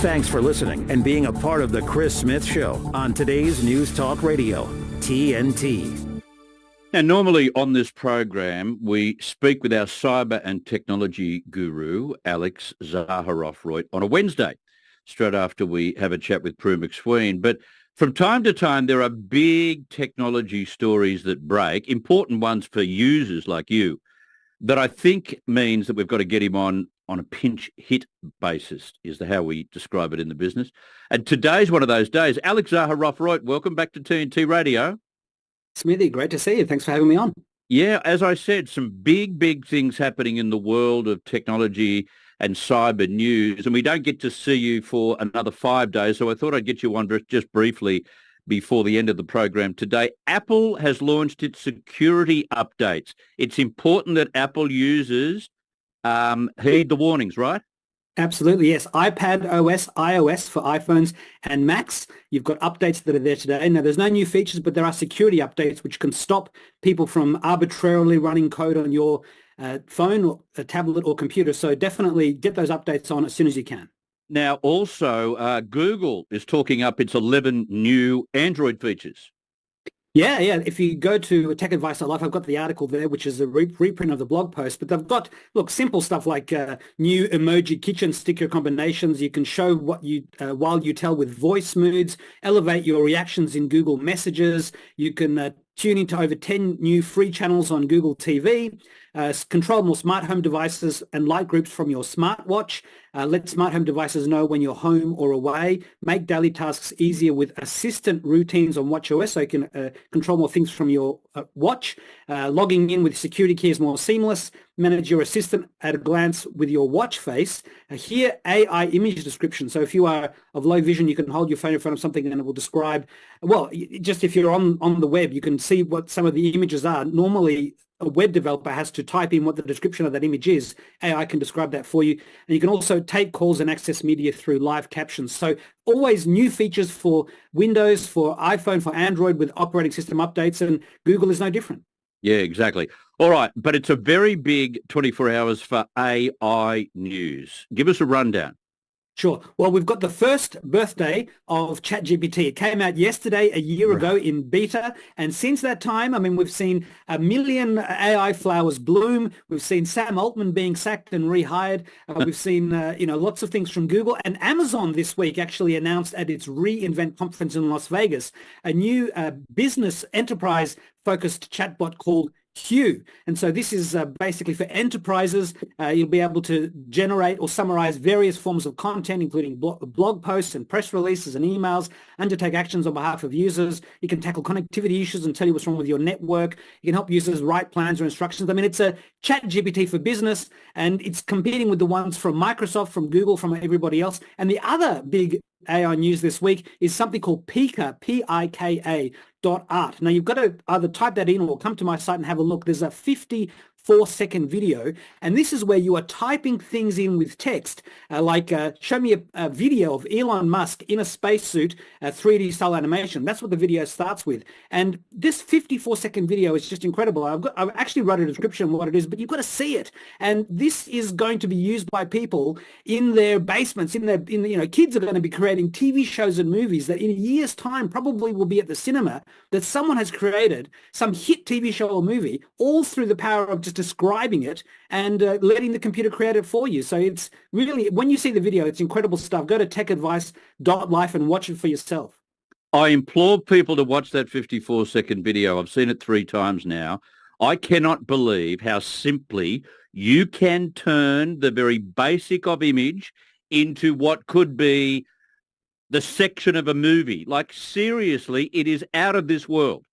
Thanks for listening and being a part of the Chris Smith Show on today's News Talk Radio, TNT. Now, normally on this program, we speak with our cyber and technology guru, Alex Zaharoff-Reutt, on a Wednesday, straight after we have a chat with Prue McSween. But from time to time, there are big technology stories that break, important ones for users like you, that I think means that we've got to get him on a pinch hit basis, is how we describe it in the business. And today's one of those days. Alex Zaharoff-Reutt, welcome back to TNT Radio. Smithy, great to see you. Thanks for having me on. Yeah, as I said, some big things happening in the world of technology and cyber news, and we don't get to see you for another 5 days, so I thought I'd get you on just briefly before the end of the program today. Apple has launched its security updates. It's important that Apple users heed the warnings, right? Absolutely, yes. iPad OS, iOS for iPhones and Macs. You've got updates that are there today. Now, there's no new features, but there are security updates which can stop people from arbitrarily running code on your phone or a tablet or computer. So definitely get those updates on as soon as you can. Now, also, Google is talking up its 11 new Android features. Yeah. If you go to TechAdvice.Live, I've got the article there, which is a reprint of the blog post. But they've got, simple stuff like new emoji kitchen sticker combinations. You can show what you while you tell with voice moods, elevate your reactions in Google Messages. You can tune into over 10 new free channels on Google TV. Control more smart home devices and light groups from your smartwatch. Let smart home devices know when you're home or away. Make daily tasks easier with assistant routines on watchOS, so you can control more things from your watch. Logging in with security key is more seamless. Manage your assistant at a glance with your watch face. Here, AI image description. So if you are of low vision, you can hold your phone in front of something and it will describe, just if you're on the web, you can see what some of the images are. Normally, a web developer has to type in what the description of that image is. AI can describe that for you. And you can also take calls and access media through live captions. So always new features for Windows, for iPhone, for Android with operating system updates, and Google is no different. Yeah, exactly. All right, but it's a very big 24 hours for AI news. Give us a rundown. Sure. Well, we've got the first birthday of ChatGPT. It came out yesterday, a year ago in beta. And since that time, we've seen a million AI flowers bloom. We've seen Sam Altman being sacked and rehired. We've seen, lots of things from Google. And Amazon this week actually announced at its reInvent conference in Las Vegas, a new business enterprise focused chatbot called Q. And so this is basically for enterprises. You'll be able to generate or summarize various forms of content, including blog posts and press releases and emails, undertake actions on behalf of users. You can tackle connectivity issues and tell you what's wrong with your network. You can help users write plans or instructions. It's a chat GPT for business, and it's competing with the ones from Microsoft, from Google, from everybody else. And the other big AI news this week is something called Pika, Pika .art. Now, you've got to either type that in or come to my site and have a look. There's a 54-second video, and this is where you are typing things in with text, show me a video of Elon Musk in a spacesuit, 3D style animation. That's what the video starts with. And this 54-second video is just incredible. I've actually wrote a description of what it is, but you've got to see it. And this is going to be used by people in their basements, kids are going to be creating TV shows and movies that in a year's time probably will be at the cinema, that someone has created some hit TV show or movie, all through the power of just describing it and letting the computer create it for you. So it's really, when you see the video, it's incredible stuff. Go to TechAdvice.Live and watch it for yourself. I implore people to watch that 54-second video. I've seen it 3 times now. I cannot believe how simply you can turn the very basic of image into what could be the section of a movie. Like, seriously, it is out of this world.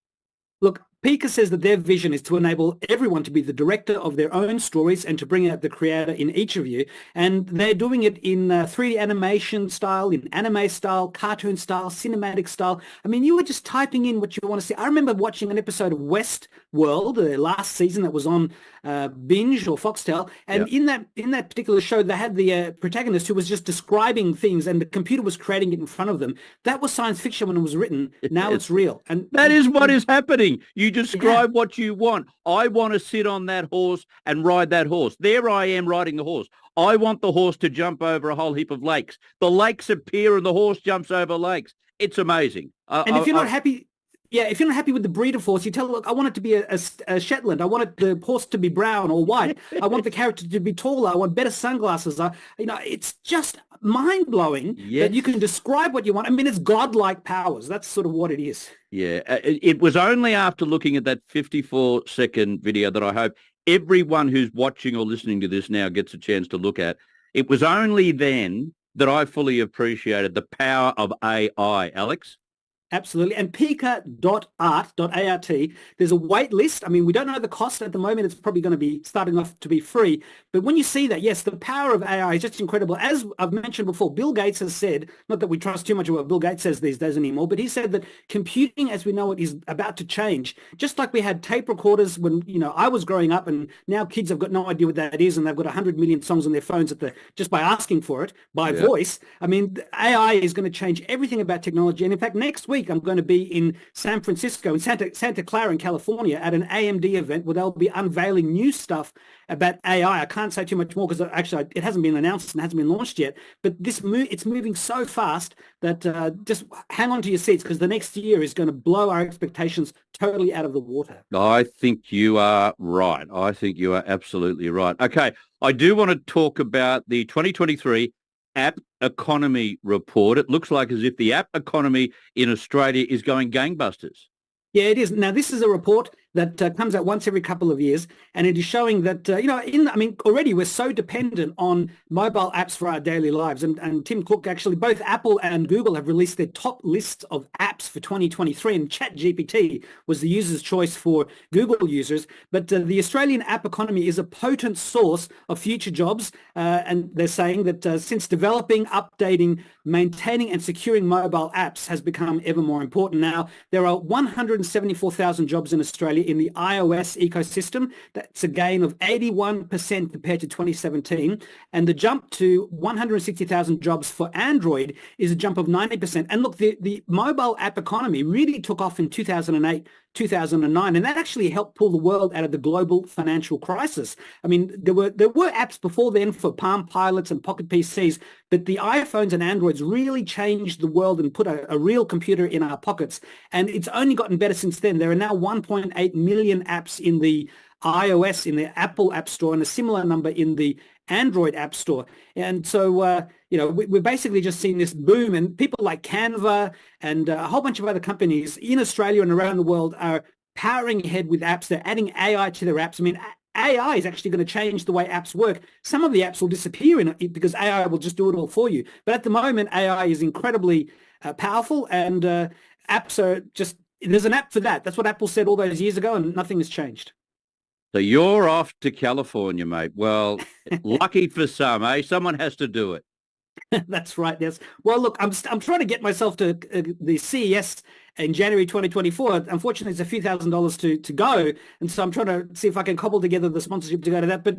Look, Pika says that their vision is to enable everyone to be the director of their own stories and to bring out the creator in each of you. And they're doing it in 3D animation style, in anime style, cartoon style, cinematic style. You were just typing in what you want to see. I remember watching an episode of world, the last season that was on Binge or Foxtel. And in that particular show, they had the protagonist who was just describing things and the computer was creating it in front of them. That was science fiction when it was written. Now it's real. And that is what is happening. You describe what you want. I want to sit on that horse and ride that horse. There I am riding the horse. I want the horse to jump over a whole heap of lakes. The lakes appear and the horse jumps over lakes. It's amazing. And if you're not happy... Yeah, if you're not happy with the breed of horse, you tell, look, I want it to be a Shetland. I want the horse to be brown or white. I want the character to be taller. I want better sunglasses. It's just mind-blowing that you can describe what you want. I mean, it's godlike powers. That's sort of what it is. Yeah, it was only after looking at that 54-second video that I hope everyone who's watching or listening to this now gets a chance to look at. It was only then that I fully appreciated the power of AI, Alex. Absolutely. And pika.art, there's a wait list. I mean, we don't know the cost at the moment. It's probably going to be starting off to be free. But when you see that, yes, the power of AI is just incredible. As I've mentioned before, Bill Gates has said, not that we trust too much of what Bill Gates says these days anymore, but he said that computing as we know it is about to change. Just like we had tape recorders when, I was growing up, and now kids have got no idea what that is, and they've got 100 million songs on their phones just by asking for it by voice. I mean, AI is going to change everything about technology. And in fact, next week, I'm going to be in San Francisco, in Santa Clara in California at an AMD event where they'll be unveiling new stuff about AI. I can't say too much more because actually it hasn't been announced and hasn't been launched yet. But it's moving so fast that just hang on to your seats because the next year is going to blow our expectations totally out of the water. I think you are right. I think you are absolutely right. Okay, I do want to talk about the 2023 App Economy Report. It looks like as if the app economy in Australia is going gangbusters. Yeah, it is. Now, this is a report that comes out once every couple of years, and it is showing that, already we're so dependent on mobile apps for our daily lives. And Tim Cook, actually, both Apple and Google have released their top lists of apps for 2023, and ChatGPT was the user's choice for Google users. But the Australian app economy is a potent source of future jobs, and they're saying that since developing, updating, maintaining and securing mobile apps has become ever more important. Now, there are 174,000 jobs in Australia in the iOS ecosystem. That's a gain of 81% compared to 2017. And the jump to 160,000 jobs for Android is a jump of 90%. And look, the mobile app economy really took off in 2008, 2009, and that actually helped pull the world out of the global financial crisis. I mean, there were apps before then for Palm Pilots and Pocket PCs, but the iPhones and Androids really changed the world and put a real computer in our pockets. And it's only gotten better since then. There are now 1.8 million apps in the iOS, in the Apple App Store, and a similar number in the Android App Store. And so, we're basically just seeing this boom, and people like Canva and a whole bunch of other companies in Australia and around the world are powering ahead with apps. They're adding AI to their apps. I mean, AI is actually going to change the way apps work. Some of the apps will disappear because AI will just do it all for you. But at the moment, AI is incredibly powerful, and apps are just, there's an app for that. That's what Apple said all those years ago, and nothing has changed. So you're off to California, mate. Well, lucky for some, eh? Someone has to do it. That's right, yes. Well, look, I'm trying to get myself to the CES in January 2024. Unfortunately, it's a few $1,000s to go. And so I'm trying to see if I can cobble together the sponsorship to go to that. But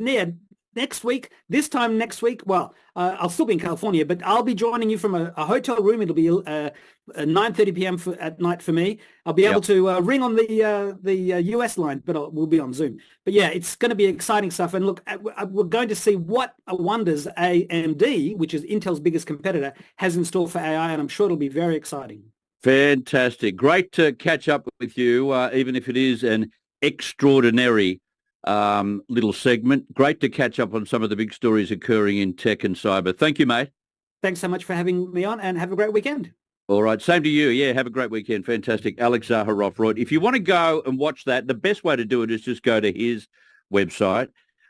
this time next week, well, I'll still be in California, but I'll be joining you from a hotel room. It'll be 9:30 p.m. at night for me. I'll be able to ring on the US line, but we'll be on Zoom. But yeah, it's going to be exciting stuff. And look, we're going to see what wonders AMD, which is Intel's biggest competitor, has in store for AI, and I'm sure it'll be very exciting. Fantastic. Great to catch up with you, even if it is an extraordinary little segment. Great to catch up on some of the big stories occurring in tech and cyber. Thank you, mate. Thanks so much for having me on, and have a great weekend. All right. Same to you. Yeah, have a great weekend. Fantastic. Alex Zaharoff-Reutt. If you want to go and watch that, the best way to do it is just go to his website.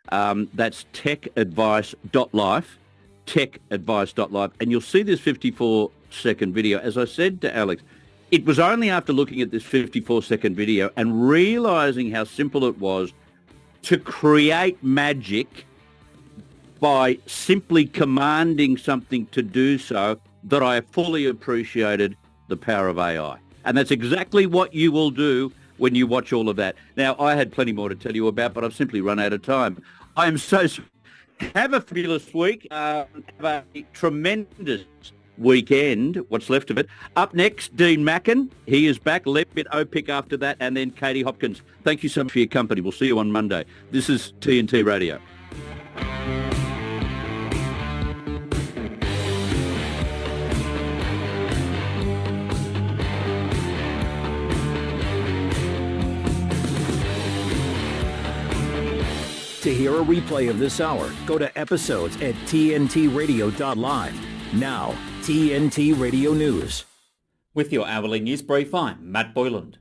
That's techadvice.live, techadvice.live, and you'll see this 54-second video. As I said to Alex, it was only after looking at this 54-second video and realizing how simple it was to create magic by simply commanding something to do so, that I fully appreciated the power of AI. And that's exactly what you will do when you watch all of that. Now, I had plenty more to tell you about, but I've simply run out of time. I am so sorry. Have a fabulous week. Have a tremendous weekend, what's left of it. Up next, Dean Mackin. He is back. Bit O-Pick after that, and then Katie Hopkins. Thank you so much for your company. We'll see you on Monday. This is TNT Radio. To hear a replay of this hour, go to episodes at TNTRadio.Live. Now, TNT Radio News. With your hourly news brief, I'm Matt Boyland.